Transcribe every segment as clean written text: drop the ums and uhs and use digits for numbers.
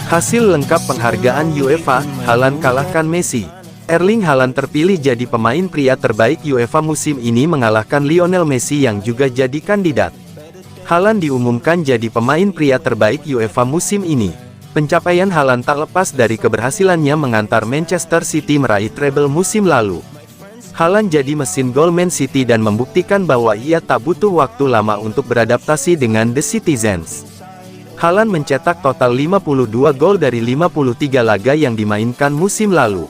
Hasil lengkap penghargaan UEFA, Haaland kalahkan Messi. Erling Haaland terpilih jadi pemain pria terbaik UEFA musim ini mengalahkan Lionel Messi yang juga jadi kandidat. Haaland diumumkan jadi pemain pria terbaik UEFA musim ini. Pencapaian Haaland tak lepas dari keberhasilannya mengantar Manchester City meraih treble musim lalu. Haaland jadi mesin gol Man City dan membuktikan bahwa ia tak butuh waktu lama untuk beradaptasi dengan The Citizens. Haaland mencetak total 52 gol dari 53 laga yang dimainkan musim lalu.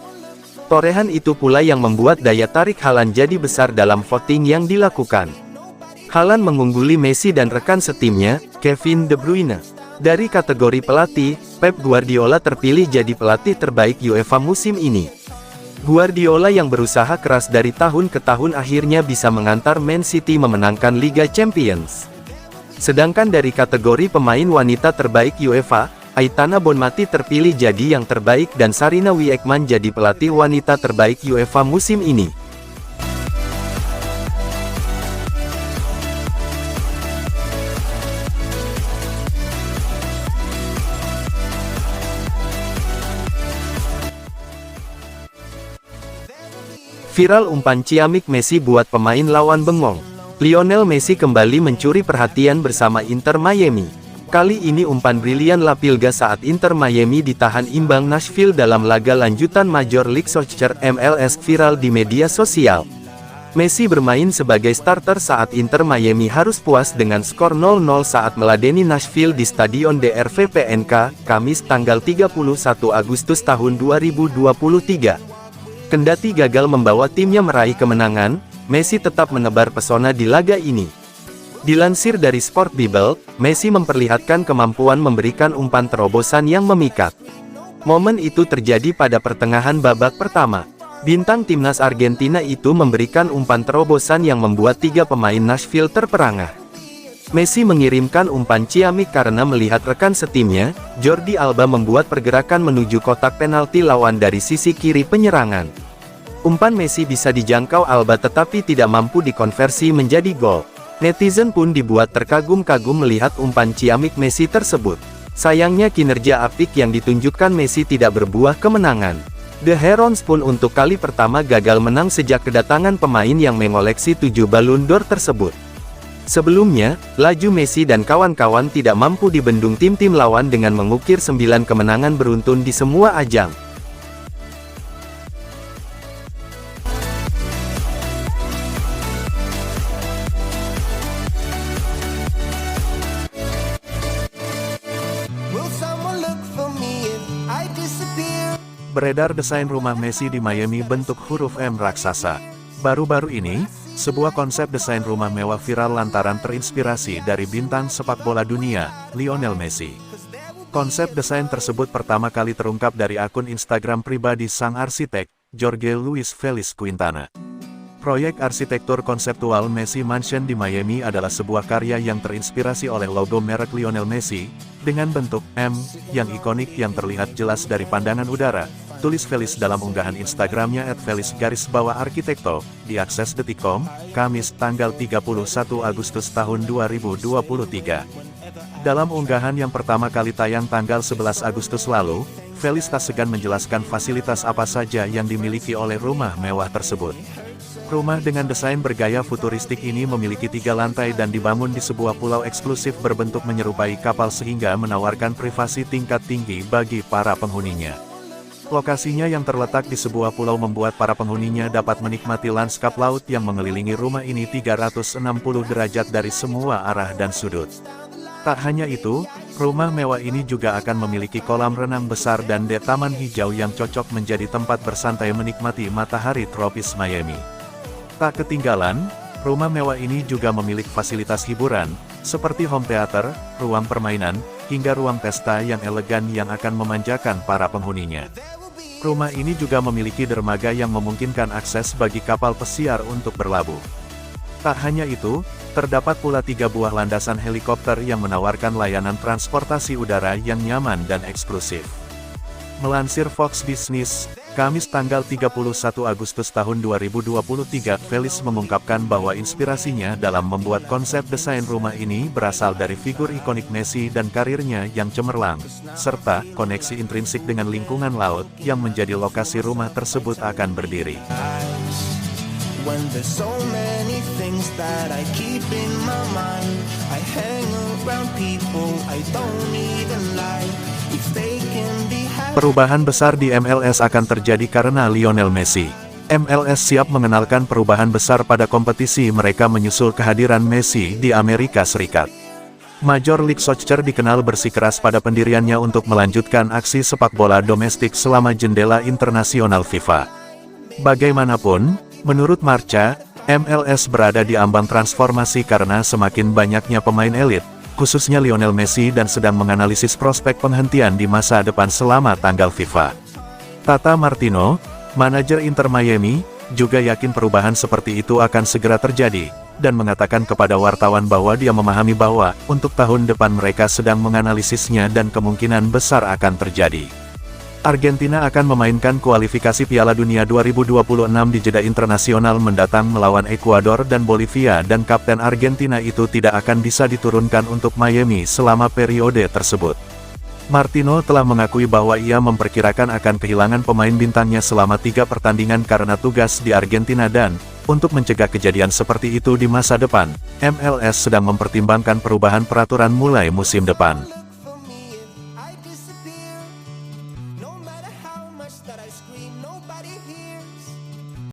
Torehan itu pula yang membuat daya tarik Haaland jadi besar dalam voting yang dilakukan. Haaland mengungguli Messi dan rekan setimnya, Kevin De Bruyne. Dari kategori pelatih, Pep Guardiola terpilih jadi pelatih terbaik UEFA musim ini. Guardiola yang berusaha keras dari tahun ke tahun akhirnya bisa mengantar Man City memenangkan Liga Champions. Sedangkan dari kategori pemain wanita terbaik UEFA, Aitana Bonmati terpilih jadi yang terbaik dan Sarina Wiegman jadi pelatih wanita terbaik UEFA musim ini. Viral umpan ciamik Messi buat pemain lawan bengong. Lionel Messi kembali mencuri perhatian bersama Inter Miami. Kali ini umpan brilian La Pilga saat Inter Miami ditahan imbang Nashville dalam laga lanjutan Major League Soccer (MLS) viral di media sosial. Messi bermain sebagai starter saat Inter Miami harus puas dengan skor 0-0 saat meladeni Nashville di Stadion DRV PNK, Kamis tanggal 31 Agustus tahun 2023. Kendati gagal membawa timnya meraih kemenangan, Messi tetap menebar pesona di laga ini. Dilansir dari Sport Bible, Messi memperlihatkan kemampuan memberikan umpan terobosan yang memikat. Momen itu terjadi pada pertengahan babak pertama. Bintang timnas Argentina itu memberikan umpan terobosan yang membuat tiga pemain Nashville terperangah. Messi mengirimkan umpan ciamik karena melihat rekan setimnya, Jordi Alba membuat pergerakan menuju kotak penalti lawan dari sisi kiri penyerangan. Umpan Messi bisa dijangkau Alba tetapi tidak mampu dikonversi menjadi gol. Netizen pun dibuat terkagum-kagum melihat umpan ciamik Messi tersebut. Sayangnya kinerja apik yang ditunjukkan Messi tidak berbuah kemenangan. The Herons pun untuk kali pertama gagal menang sejak kedatangan pemain yang mengoleksi 7 Ballon d'Or tersebut. Sebelumnya, laju Messi dan kawan-kawan tidak mampu dibendung tim-tim lawan dengan mengukir 9 kemenangan beruntun di semua ajang. Beredar desain rumah Messi di Miami bentuk huruf M raksasa. Baru-baru ini, sebuah konsep desain rumah mewah viral lantaran terinspirasi dari bintang sepak bola dunia, Lionel Messi. Konsep desain tersebut pertama kali terungkap dari akun Instagram pribadi sang arsitek, Jorge Luis Feliz Quintana. Proyek arsitektur konseptual Messi Mansion di Miami adalah sebuah karya yang terinspirasi oleh logo merek Lionel Messi, dengan bentuk M, yang ikonik yang terlihat jelas dari pandangan udara, tulis Feliz dalam unggahan Instagramnya @Feliz_Arkitekto, diakses detik.com, Kamis tanggal 31 Agustus tahun 2023. Dalam unggahan yang pertama kali tayang tanggal 11 Agustus lalu, Feliz tak segan menjelaskan fasilitas apa saja yang dimiliki oleh rumah mewah tersebut. Rumah dengan desain bergaya futuristik ini memiliki 3 lantai dan dibangun di sebuah pulau eksklusif berbentuk menyerupai kapal sehingga menawarkan privasi tingkat tinggi bagi para penghuninya. Lokasinya yang terletak di sebuah pulau membuat para penghuninya dapat menikmati lanskap laut yang mengelilingi rumah ini 360 derajat dari semua arah dan sudut. Tak hanya itu, rumah mewah ini juga akan memiliki kolam renang besar dan taman hijau yang cocok menjadi tempat bersantai menikmati matahari tropis Miami. Tak ketinggalan, rumah mewah ini juga memiliki fasilitas hiburan, seperti home theater, ruang permainan, hingga ruang pesta yang elegan yang akan memanjakan para penghuninya. Rumah ini juga memiliki dermaga yang memungkinkan akses bagi kapal pesiar untuk berlabuh. Tak hanya itu, terdapat pula 3 buah landasan helikopter yang menawarkan layanan transportasi udara yang nyaman dan eksklusif. Melansir Fox Business, Kamis tanggal 31 Agustus tahun 2023, Felix mengungkapkan bahwa inspirasinya dalam membuat konsep desain rumah ini berasal dari figur ikonik Messi dan karirnya yang cemerlang, serta koneksi intrinsik dengan lingkungan laut yang menjadi lokasi rumah tersebut akan berdiri. When there's so many things that I keep in my mind, I hang around people I don't even like. If they can be happy. Perubahan besar di MLS akan terjadi karena Lionel Messi. MLS siap mengenalkan perubahan besar pada kompetisi mereka menyusul kehadiran Messi di Amerika Serikat. Major League Soccer dikenal bersikeras pada pendiriannya untuk melanjutkan aksi sepak bola domestik selama jendela internasional FIFA. Bagaimanapun, menurut Marca, MLS berada di ambang transformasi karena semakin banyaknya pemain elit, khususnya Lionel Messi, dan sedang menganalisis prospek penghentian di masa depan selama tanggal FIFA. Tata Martino, manajer Inter Miami, juga yakin perubahan seperti itu akan segera terjadi, dan mengatakan kepada wartawan bahwa dia memahami bahwa, untuk tahun depan mereka sedang menganalisisnya dan kemungkinan besar akan terjadi. Argentina akan memainkan kualifikasi Piala Dunia 2026 di jeda internasional mendatang melawan Ekuador dan Bolivia, dan kapten Argentina itu tidak akan bisa diturunkan untuk Miami selama periode tersebut. Martino telah mengakui bahwa ia memperkirakan akan kehilangan pemain bintangnya selama 3 pertandingan karena tugas di Argentina, dan, untuk mencegah kejadian seperti itu di masa depan, MLS sedang mempertimbangkan perubahan peraturan mulai musim depan.